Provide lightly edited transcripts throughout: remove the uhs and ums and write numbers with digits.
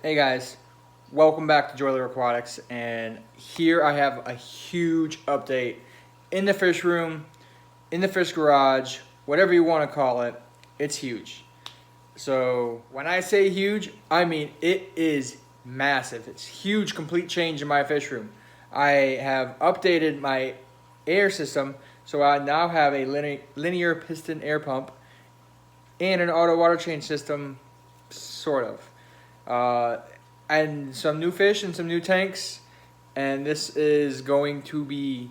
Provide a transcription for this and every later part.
Hey guys, welcome back to Joyler Aquatics, and here I have a huge update in the fish room, in the fish garage, whatever you want to call it. It's huge. So when I say huge, I mean it is massive. It's huge, complete change in my fish room. I have updated my air system, so I now have a linear piston air pump and an auto water change system, sort of. And some new fish and some new tanks, and this is going to be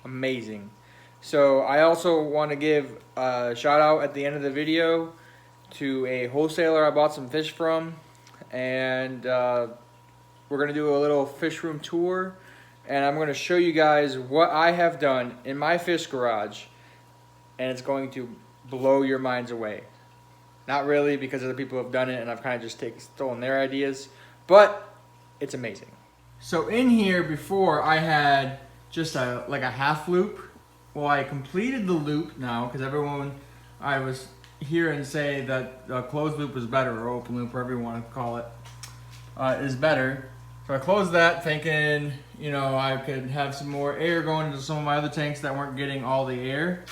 amazing. So I also want to give a shout out at the end of the video to a wholesaler I bought some fish from, and we're going to do a little fish room tour, and I'm going to show you guys what I have done in my fish garage, and it's going to blow your minds away. Not really, because other people have done it and I've kind of just stolen their ideas, but it's amazing. So in here before I had just like a half loop. Well, I completed the loop now because everyone I was hearing say that the closed loop is better, or open loop, whatever you want to call it, is better. So I closed that thinking, you know, I could have some more air going into some of my other tanks that weren't getting all the air,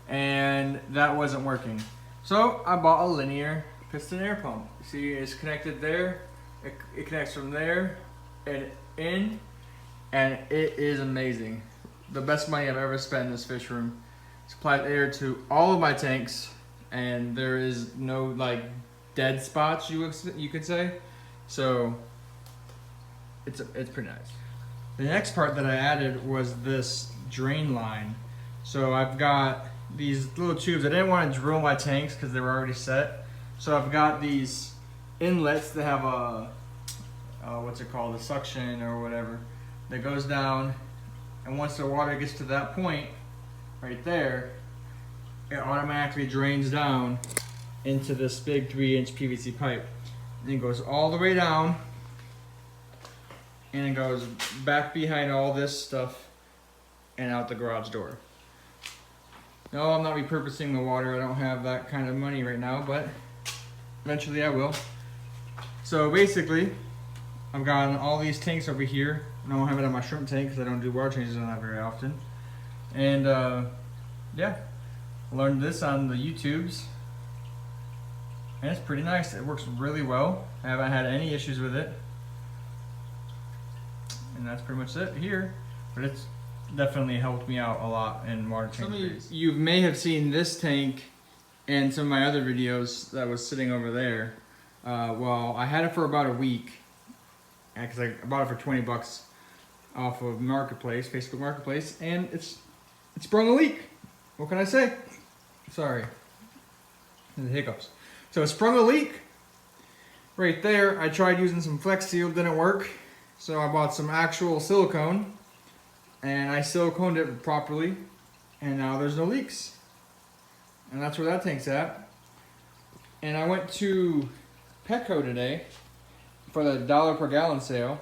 and that wasn't working. So I bought a linear piston air pump. See, it's connected there. It connects from there and in, and it is amazing. The best money I've ever spent in this fish room. Supplies air to all of my tanks, and there is no like dead spots, you could say. So it's pretty nice. The next part that I added was this drain line. So I've got these little tubes. I didn't want to drill my tanks because they were already set. So I've got these inlets that have a, what's it called, a suction or whatever, that goes down. And once the water gets to that point, right there, it automatically drains down into this big 3-inch PVC pipe. And it goes all the way down, and it goes back behind all this stuff and out the garage door. No, I'm not repurposing the water. I don't have that kind of money right now, but eventually I will. So basically, I've got all these tanks over here. I don't have it on my shrimp tank because I don't do water changes on that very often. And yeah, I learned this on the YouTubes, and it's pretty nice. It works really well. I haven't had any issues with it. And that's pretty much it here. But it's definitely helped me out a lot in water change. Some of you may have seen this tank in some of my other videos that was sitting over there. Well, I had it for about a week because I bought it for 20 bucks off of Marketplace, Facebook Marketplace, and it sprung a leak. What can I say? Sorry, the hiccups. So it sprung a leak right there. I tried using some Flex Seal, didn't work. So I bought some actual silicone, and I siliconed it properly, and now there's no leaks. And that's where that tank's at. And I went to Petco today for the $1 per gallon sale.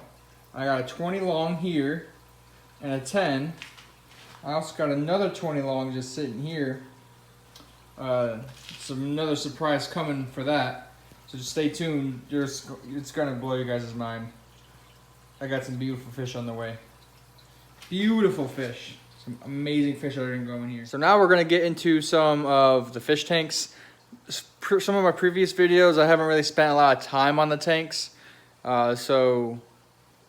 I got a 20 long here and a 10. I also got another 20 long just sitting here. Another surprise coming for that. So just stay tuned. It's gonna blow you guys' mind. I got some beautiful fish on the way. Beautiful fish. Some amazing fish that are gonna go in here. So now we're gonna get into some of the fish tanks. Some of my previous videos, I haven't really spent a lot of time on the tanks. So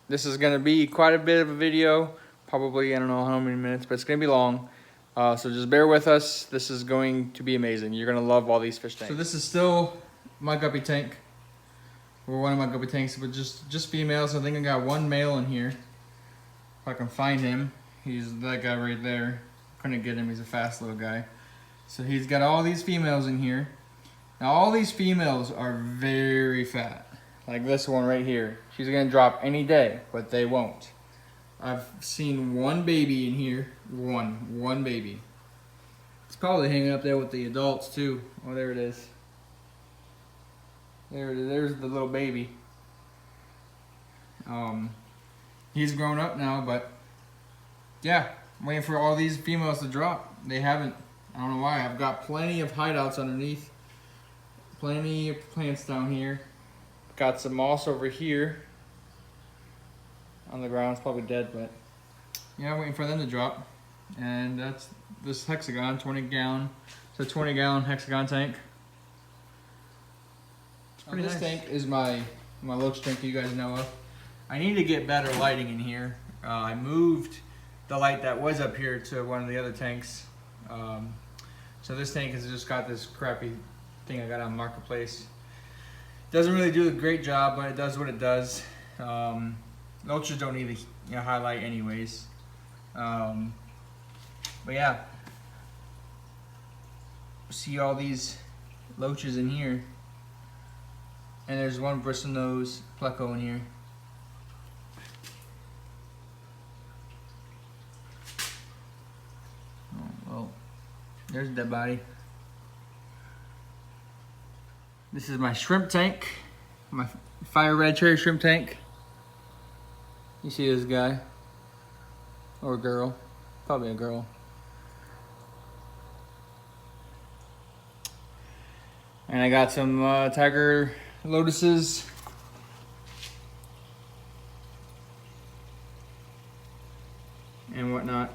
this is gonna be quite a bit of a video. Probably, I don't know how many minutes, but it's gonna be long. So just bear with us. This is going to be amazing. You're gonna love all these fish tanks. So this is still my guppy tank. Or one of my guppy tanks, but just females. I think I got one male in here. If I can find him. He's that guy right there. Couldn't get him, he's a fast little guy. So he's got all these females in here. Now all these females are very fat. Like this one right here. She's gonna drop any day, but they won't. I've seen one baby in here. One baby. It's probably hanging up there with the adults too. Oh, there it is. There it is. There's the little baby. He's grown up now, but yeah, I'm waiting for all these females to drop. They haven't. I don't know why. I've got plenty of hideouts underneath. Plenty of plants down here. got some moss over here on the ground. It's probably dead, but yeah, waiting for them to drop. And that's this hexagon, 20 gallon. It's a 20 gallon hexagon tank. It's pretty nice. This tank is my loach tank you guys know of. I need to get better lighting in here. I moved the light that was up here to one of the other tanks. So this tank has just got this crappy thing I got on Marketplace. Doesn't really do a great job, but it does what it does. Loaches don't need a highlight anyways. But yeah, see all these loaches in here, and there's one bristlenose pleco in here. Oh, well, there's a dead body. This is my shrimp tank, my fire red cherry shrimp tank. You see this guy, or girl, probably a girl. And I got some tiger lotuses. And whatnot.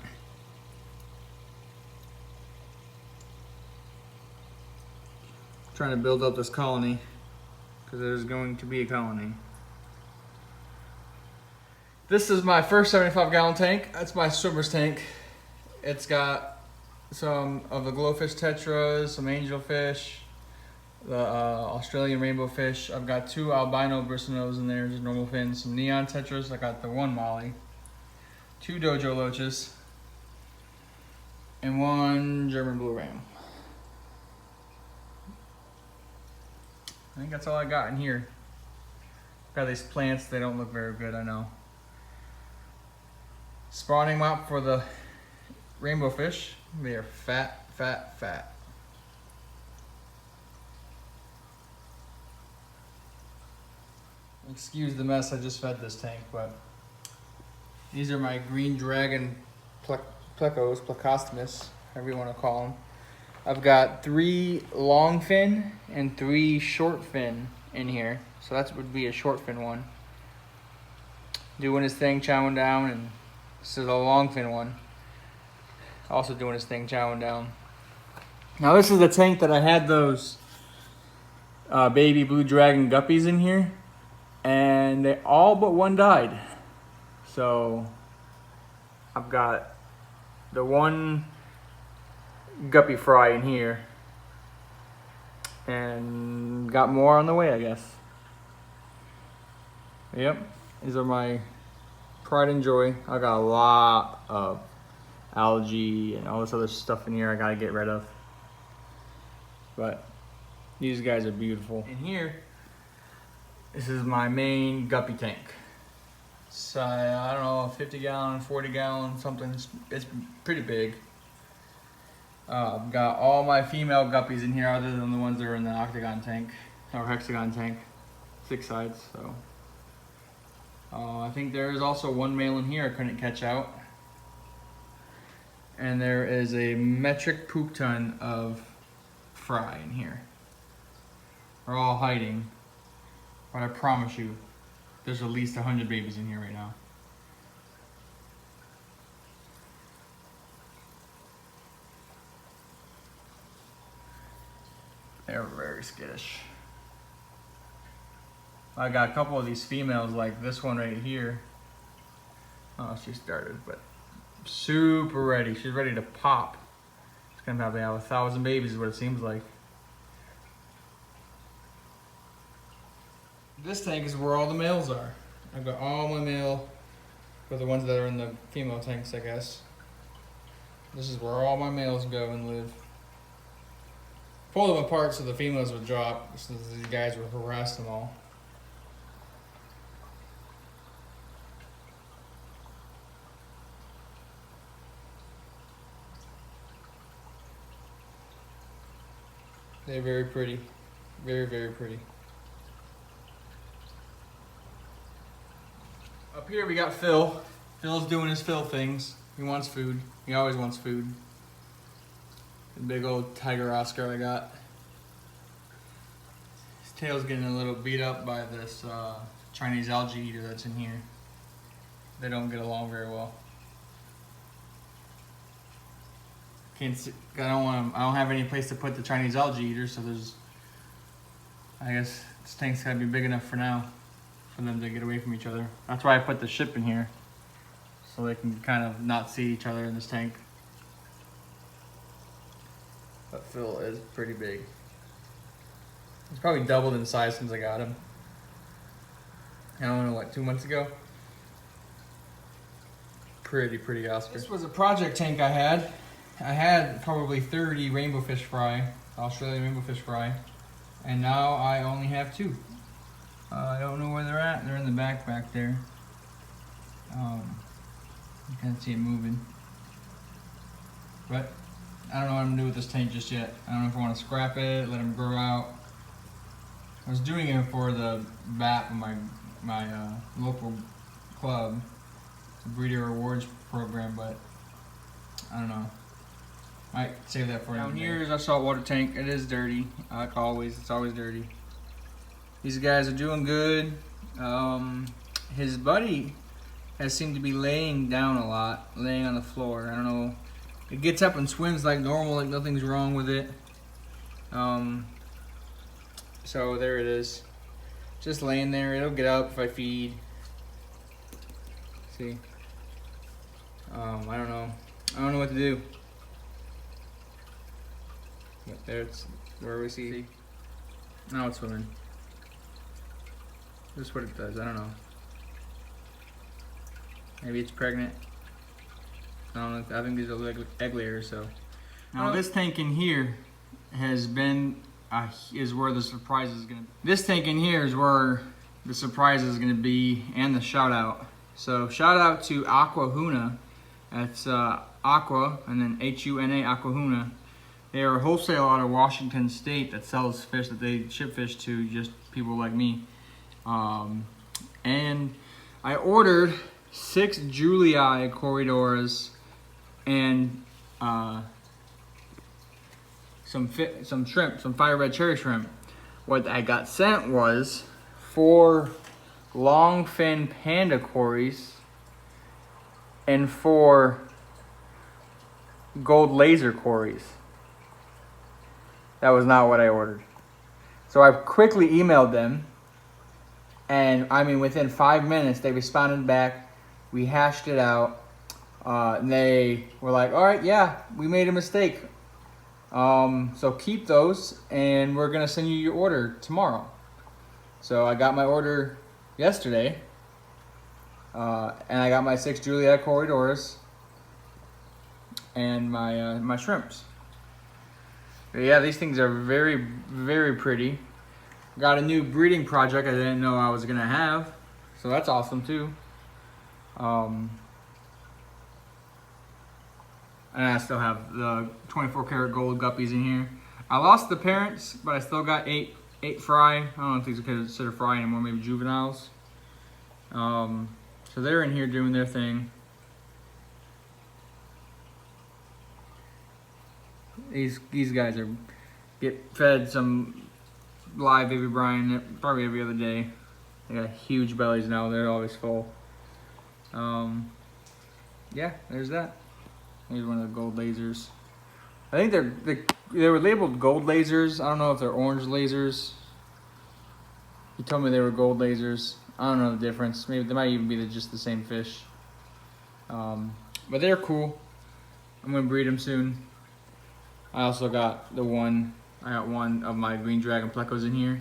Trying to build up this colony, because there's going to be a colony. This is my first 75 gallon tank. That's my swimmer's tank. It's got some of the glowfish tetras, some angelfish, the Australian rainbow fish. I've got 2 albino bristlenose in there, just normal fins, some neon tetras. I got the 1 molly, 2 dojo loaches, and 1 German blue ram. I think that's all I got in here. Got these plants, they don't look very good, I know. Spawning mop for the rainbow fish. They are fat, fat, fat. Excuse the mess, I just fed this tank, but these are my green dragon plecos, plecostomus, however you want to call them. I've got 3 long fin and 3 short fin in here. So that would be a short fin one. Doing his thing, chowing down, and this is a long fin one. Also doing his thing, chowing down. Now this is the tank that I had those baby blue dragon guppies in here. And they all but 1 died. So I've got the 1 guppy fry in here, and got more on the way, I guess. Yep, these are my pride and joy. I got a lot of algae and all this other stuff in here I gotta get rid of, but these guys are beautiful. In here, this is my main guppy tank. So I don't know, 50 gallon, 40 gallon, something. It's pretty big. I've got all my female guppies in here other than the ones that are in the octagon tank, or hexagon tank, 6 sides, so. I think there is also 1 male in here I couldn't catch out. And there is a metric poop ton of fry in here. They're all hiding, but I promise you, there's at least 100 babies in here right now. They're very skittish. I got a couple of these females, like this one right here. Oh, she started, but super ready. She's ready to pop. It's gonna probably have 1,000 babies is what it seems like. This tank is where all the males are. I've got all my male, for the ones that are in the female tanks, I guess. This is where all my males go and live. Pull them apart so the females would drop, since these guys would harass them all. They're very pretty. Very, very pretty. Up here we got Phil. Phil's doing his Phil things. He wants food. He always wants food. The big old tiger Oscar I got. He's tail's getting a little beat up by this Chinese algae eater that's in here. They don't get along very well. Can't see, I don't have any place to put the Chinese algae eater, so I guess this tank's gotta be big enough for now for them to get away from each other. That's why I put the ship in here, so they can kind of not see each other in this tank. But Phil is pretty big. He's probably doubled in size since I got him. I don't know, what, 2 months ago? Pretty Oscar. This was a project tank I had. I had probably 30 rainbow fish fry, Australian rainbow fish fry, and now I only have 2. I don't know where they're at. They're in the back there. You can't see it moving. But I don't know what I'm gonna do with this tank just yet. I don't know if I want to scrap it, let them grow out. I was doing it for the BAP of my local club, the breeder rewards program, but I don't know. Might save that for down here is our saltwater tank. It is dirty, like always. It's always dirty. These guys are doing good. His buddy has seemed to be laying down a lot, laying on the floor. I don't know. It gets up and swims like normal, like nothing's wrong with it. So there it is, just laying there. It'll get up if I feed. See, I don't know what to do. But there it's where we see. Now it's swimming. That's what it does. I don't know. Maybe it's pregnant. I don't know. I think these are egg layers. So now this tank in here has been is where the surprise is gonna be. This tank in here is where the surprise is gonna be, and the shout out. So shout out to Aqua Huna. That's Aqua and then Huna, Aqua Huna. They are a wholesale out of Washington State that sells fish that they ship fish to just people like me. And I ordered 6 Julii corridors and some shrimp, some fire red cherry shrimp. What I got sent was 4 long fin panda cories and 4 gold laser cories. That was not what I ordered. So I quickly emailed them, and I mean within 5 minutes they responded back. We hashed it out. And they were like, all right, yeah, we made a mistake. So keep those, and we're gonna send you your order tomorrow. So I got my order yesterday, and I got my 6 Juliet corridors and my shrimps. But yeah, these things are very pretty. Got a new breeding project I didn't know I was gonna have, so that's awesome too. And I still have the 24 karat gold guppies in here. I lost the parents, but I still got 8 fry. I don't know if these are considered fry anymore, maybe juveniles. So they're in here doing their thing. These guys get fed some live baby brine probably every other day. They got huge bellies now, they're always full. Yeah, there's that. Here's one of the gold lasers. I think they were labeled gold lasers. I don't know if they're orange lasers. He told me they were gold lasers. I don't know the difference. Maybe they might even be just the same fish. But they're cool. I'm gonna breed them soon. I also got one of my green dragon plecos in here.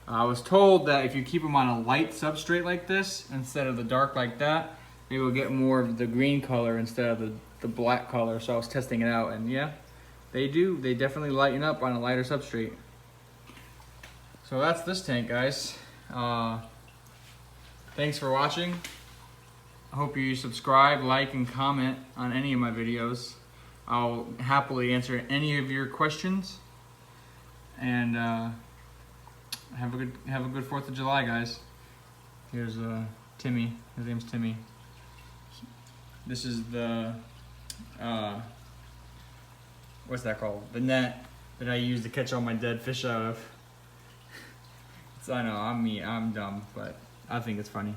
I was told that if you keep them on a light substrate like this instead of the dark like that, they will get more of the green color instead of the black color. So I was testing it out, and yeah, they do. They definitely lighten up on a lighter substrate. So that's this tank, guys. Thanks for watching. I hope you subscribe, like, and comment on any of my videos. I'll happily answer any of your questions. And have a good 4th of July, guys. Here's Timmy. His name's Timmy. This is the what's that called? The net that I use to catch all my dead fish out of. I know, I'm dumb, but I think it's funny.